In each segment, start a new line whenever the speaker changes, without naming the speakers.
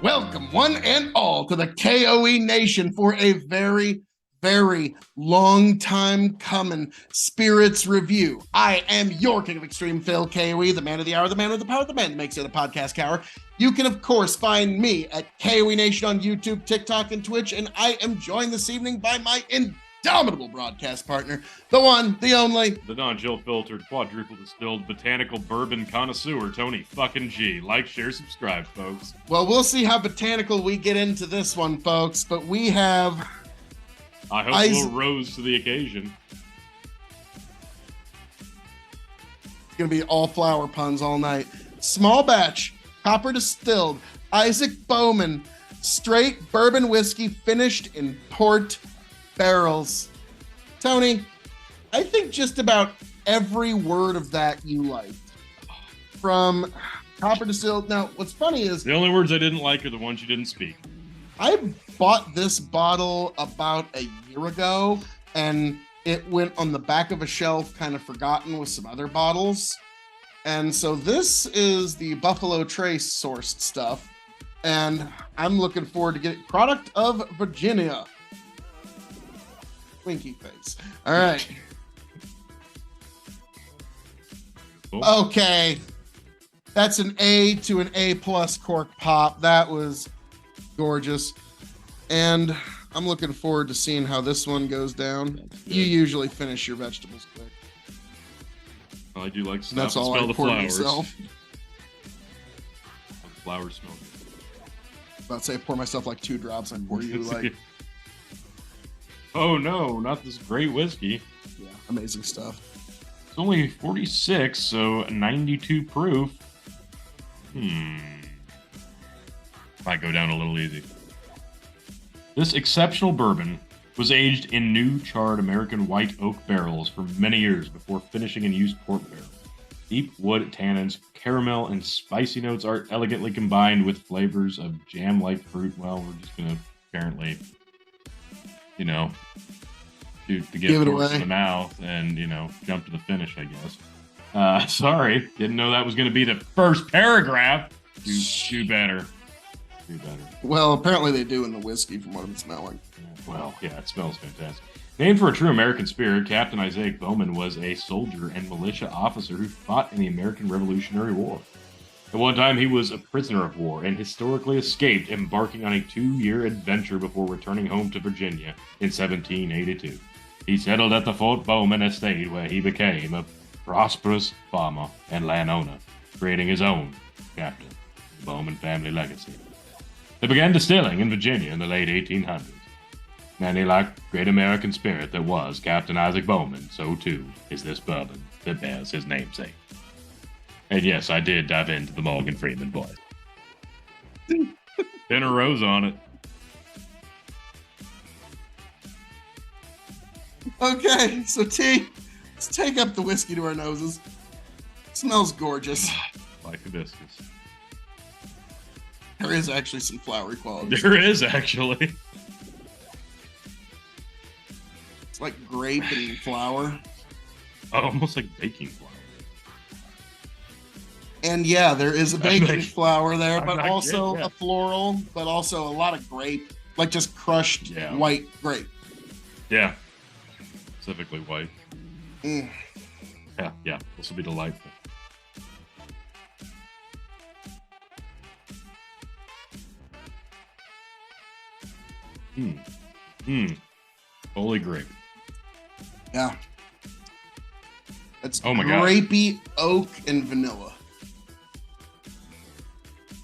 Welcome, one and all, to the K.O.E. Nation for a very, very long time coming Spirits Review. I am your King of Extreme, Phil K.O.E., the man of the hour, the man of the power, the man that makes it a podcast cower. You can, of course, find me at K.O.E. Nation on YouTube, TikTok, and Twitch, and I am joined this evening by my indomitable broadcast partner, the one, the only,
the non-chill filtered, quadruple distilled, botanical bourbon connoisseur, Tony fucking G. Like, share, subscribe, folks.
Well, we'll see how botanical we get into this one, folks, but we have...
I hope we'll rose to the occasion.
It's going to be all flower puns all night. Small batch, copper distilled, Isaac Bowman, straight bourbon whiskey finished in port barrels. Tony, I think just about every word of that you liked. From copper distilled. Now, what's funny is...
the only words I didn't like are the ones you didn't speak.
I bought this bottle about a year ago, and it went on the back of a shelf, kind of forgotten with some other bottles. And so this is the Buffalo Trace sourced stuff, and I'm looking forward to getting product of Virginia. Winky face. All right.
Cool.
Okay. That's an A to an A+ cork pop. That was gorgeous. And I'm looking forward to seeing how this one goes down. You usually finish your vegetables quick.
I do like to stop
That's
and
all
smell
I
the
poured
flowers.
myself.
The flowers smell good.
About to say I pour myself like 2 drops. I pour you like...
Oh no, not this great whiskey.
Yeah, amazing stuff.
It's only 46, so 92 proof. Might go down a little easy. This exceptional bourbon was aged in new charred American white oak barrels for many years before finishing in used port barrels. Deep wood tannins, caramel, and spicy notes are elegantly combined with flavors of jam-like fruit. Well, we're just gonna apparently, shoot the gift horse in the mouth and, jump to the finish, I guess. Sorry, didn't know that was gonna be the first paragraph. Do better. Do better.
Well, apparently they do in the whiskey from what I'm smelling.
Well, yeah, it smells fantastic. Named for a true American spirit, Captain Isaac Bowman was a soldier and militia officer who fought in the American Revolutionary War. At one time, he was a prisoner of war and historically escaped, embarking on a 2-year adventure before returning home to Virginia in 1782. He settled at the Fort Bowman estate, where he became a prosperous farmer and landowner, creating his own chapter, the Bowman family legacy. They began distilling in Virginia in the late 1800s. Many like great American spirit that was Captain Isaac Bowman, so too is this bourbon that bears his namesake. And yes, I did dive into the Morgan Freeman voice. 10 rows on it.
Okay, so T, let's take up the whiskey to our noses. It smells gorgeous.
Like hibiscus.
There is actually some flowery qualities.
There is, actually.
It's like grape and flower.
Almost like baking flour.
And yeah, there is a baking flour there, but
not
also
good, yeah.
a floral, but also a lot of grape, like just crushed white grape.
Yeah. Specifically white.
Mm.
Yeah. This will be delightful. Holy grape.
Yeah. It's
Oh my God.
grapey, oak, and vanilla.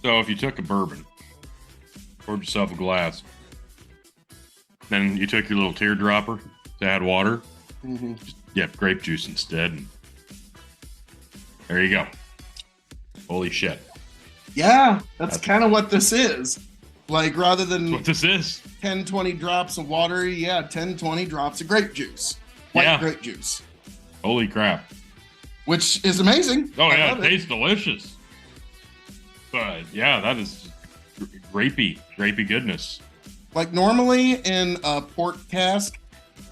So if you took a bourbon, poured yourself a glass, then you took your little teardropper to add water, grape juice instead, and there you go. Holy shit.
Yeah, that's kind of what this is. Like, rather than
What this is.
10, 20 drops of water, 10, 20 drops of grape juice. White grape juice.
Holy crap.
Which is amazing.
Oh, yeah, it tastes delicious. But, yeah, that is grapey goodness.
Like, normally in a port cask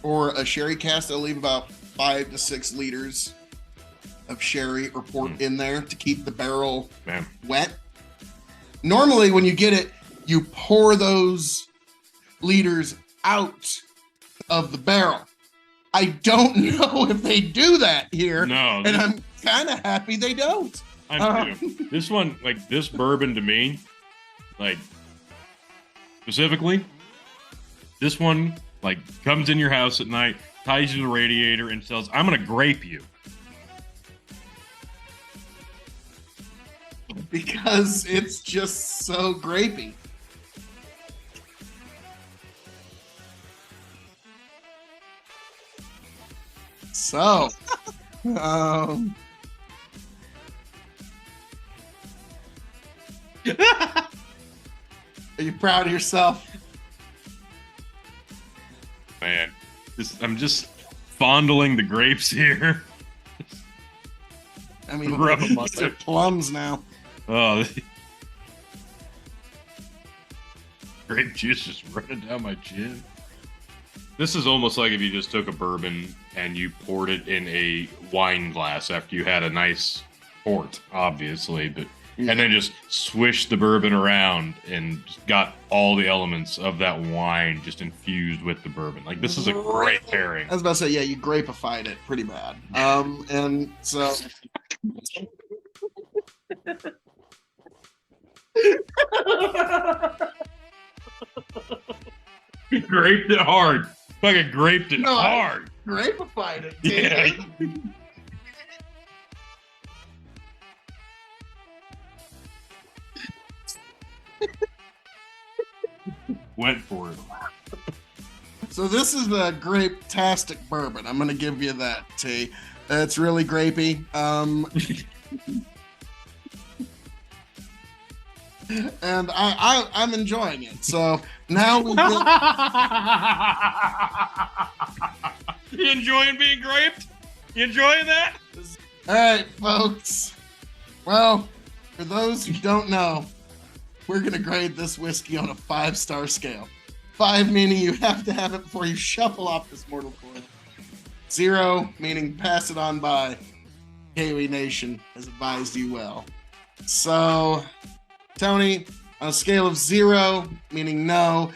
or a sherry cask, they'll leave about 5 to 6 liters of sherry or port in there to keep the barrel wet. Normally, when you get it, you pour those liters out of the barrel. I don't know if they do that here.
No.
And I'm kind of happy they don't.
This one, like this bourbon to me, like specifically, this one like comes in your house at night, ties you to the radiator, and says, "I'm gonna grape you."
Because it's just so grapey. So, are you proud of yourself?
Man, I'm just fondling the grapes here.
I mean,
Rub 'em on
they're plums now.
Oh, grape juice just running down my chin. This is almost like if you just took a bourbon and you poured it in a wine glass after you had a nice port, obviously, but and then just swished the bourbon around and just got all the elements of that wine just infused with the bourbon. Like, this is a great pairing.
I was about to say, yeah, you grapified it pretty bad. And so
Graped it hard. Fucking graped it hard.
Grapified it.
Yeah. Went for it.
So this is a grape-tastic bourbon. I'm gonna give you that, T. It's really grapey. And I'm enjoying it. So now we get...
You enjoying being graped? You enjoying that?
All right, folks. Well, for those who don't know, we're gonna grade this whiskey on a 5-star scale. 5 meaning you have to have it before you shuffle off this mortal coil. 0 meaning pass it on by. K.O.E Nation has advised you well. So, Tony, on a scale of 0 meaning no,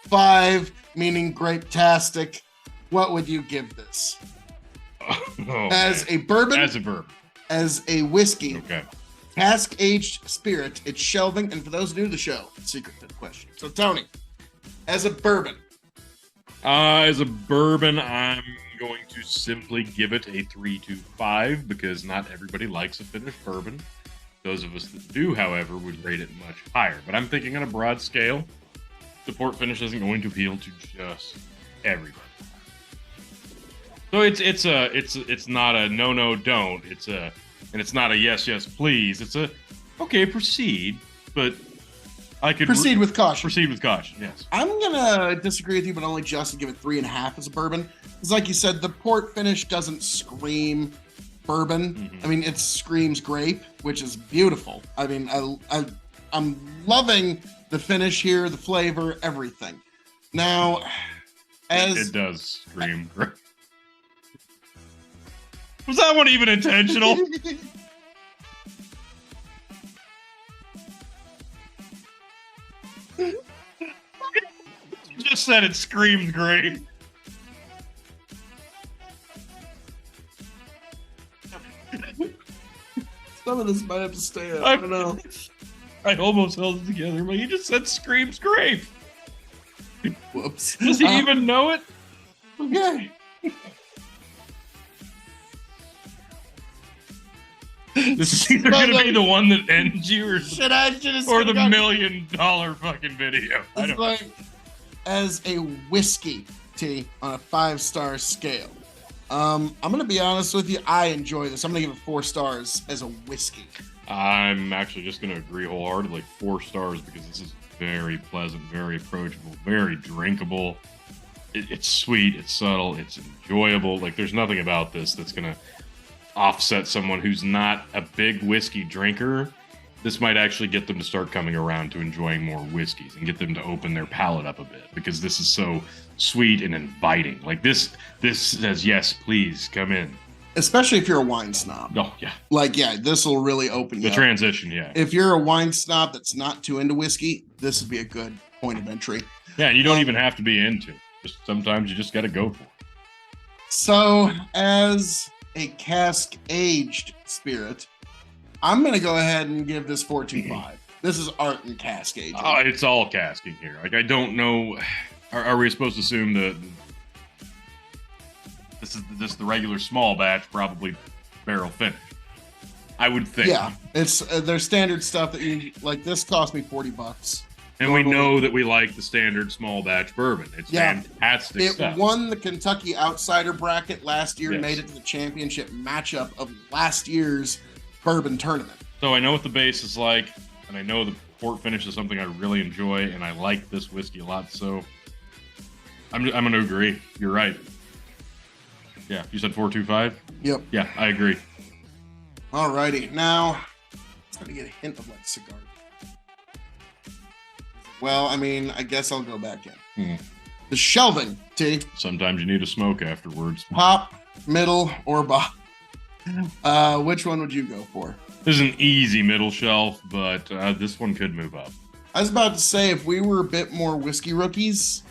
5 meaning grape-tastic, what would you give this? As a bourbon?
As a bourbon.
As a whiskey.
Okay.
Cask-aged spirit, it's shelving, and for those new to the show, secret to the question. So, Tony, as a bourbon.
As a bourbon, I'm going to simply give it a 3.25 because not everybody likes a finished bourbon. Those of us that do, however, would rate it much higher. But I'm thinking on a broad scale, the port finish isn't going to appeal to just everybody. So it's not a no don't. It's not a yes please. It's a okay proceed, but I could
proceed with caution.
Proceed with caution. Yes.
I'm gonna disagree with you, but only just to give it 3.5 as a bourbon. Because, like you said, the port finish doesn't scream bourbon.
Mm-hmm.
I mean, it screams grape, which is beautiful. I mean, I'm loving the finish here, the flavor, everything. Now, as
it does scream grape. Was that one even intentional? You just said it screams grape.
Some of this might have to stay up. I don't know.
I almost held it together, but you just said screams grape.
Whoops.
Does he even know it?
Okay.
This is either going to be the one that ends you or the $1 million fucking video.
It's like, as a whiskey tea on a 5-star scale. I'm going to be honest with you. I enjoy this. I'm going to give it 4 stars as a whiskey.
I'm actually just going to agree wholeheartedly. 4 stars because this is very pleasant, very approachable, very drinkable. It's sweet, it's subtle, it's enjoyable. Like, there's nothing about this that's going to offset someone who's not a big whiskey drinker. This might actually get them to start coming around to enjoying more whiskeys and get them to open their palate up a bit because this is so sweet and inviting. Like this says, yes, please come in.
especially if you're a wine snob.
Oh, yeah.
Like, yeah, this will really open you
The
up.
transition, yeah.
If you're a wine snob that's not too into whiskey, this would be a good point of entry.
Yeah, and you don't even have to be into it. Just sometimes you just got to go for it.
So, as a cask-aged spirit, I'm going to go ahead and give this 4.25. This is art and cask aging.
Oh, it's all casking here. Like, I don't know. Are we supposed to assume that this is the regular small batch, probably barrel finish? I would think.
Yeah, it's their standard stuff that you like. This cost me $40.
And we know that we like the standard small batch bourbon. It's fantastic stuff.
It won the Kentucky Outsider bracket last year and
Yes.
made it to the championship matchup of last year's bourbon tournament.
So I know what the base is like, and I know the port finish is something I really enjoy, and I like this whiskey a lot. So I'm going to agree. You're right. Yeah, you said 4.25?
Yep.
Yeah, I agree.
Alrighty, now it's gonna get a hint of like cigar. Well, I mean, I guess I'll go back in. The shelving, T.
Sometimes you need a smoke afterwards.
Pop, middle, or bottom. Which one would you go for?
This is an easy middle shelf, but this one could move up.
I was about to say, if we were a bit more whiskey rookies,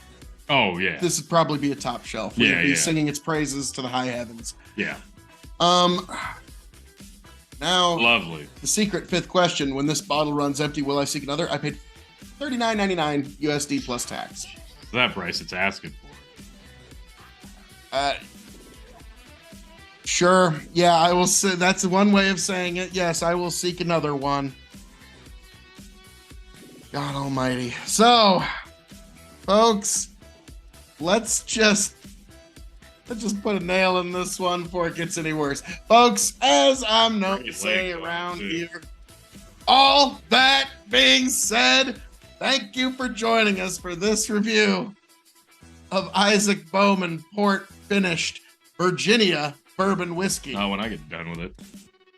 Oh, yeah.
this would probably be a top shelf. We'd
Yeah,
be
yeah.
singing its praises to the high heavens.
Yeah.
Now,
Lovely.
the secret fifth question: when this bottle runs empty, will I seek another? I paid $39.99 USD plus tax.
That price it's asking for.
Sure. Yeah, I will say that's one way of saying it. Yes, I will seek another one. God almighty. So, folks, let's just put a nail in this one before it gets any worse. Folks, as I'm known to say around here, all that being said, thank you for joining us for this review of Isaac Bowman Port Finished Virginia Bourbon Whiskey.
Oh, when I get done with it.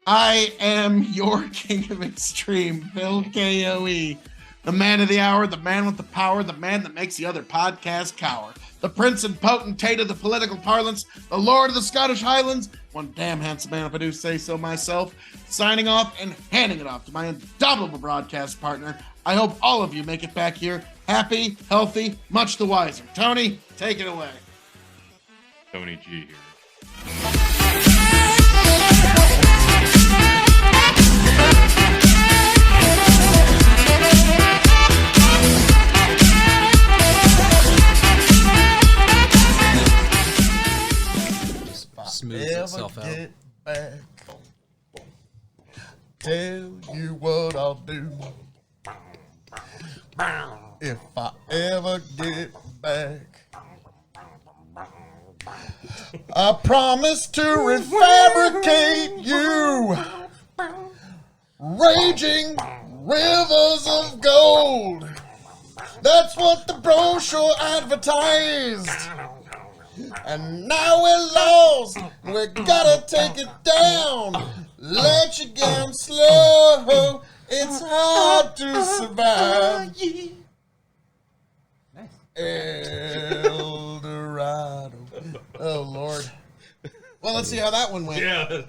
I am your king of extreme, Phil K.O.E., the man of the hour, the man with the power, the man that makes the other podcast cower, the prince and potentate of the political parlance, the lord of the Scottish Highlands, one damn handsome man if I do say so myself, signing off and handing it off to my indomitable broadcast partner. I hope all of you make it back here happy, healthy, much the wiser. Tony, take it away.
Tony G here.
Smooths itself out.
Get back, tell you what I'll do. If I ever get back, I promise to refabricate you, raging rivers of gold. That's what the brochure advertised. And now we're lost, we gotta take it down. Let you get slow, it's hard to survive. El Dorado. Oh, Lord. Well, let's see how that one went.
Yeah.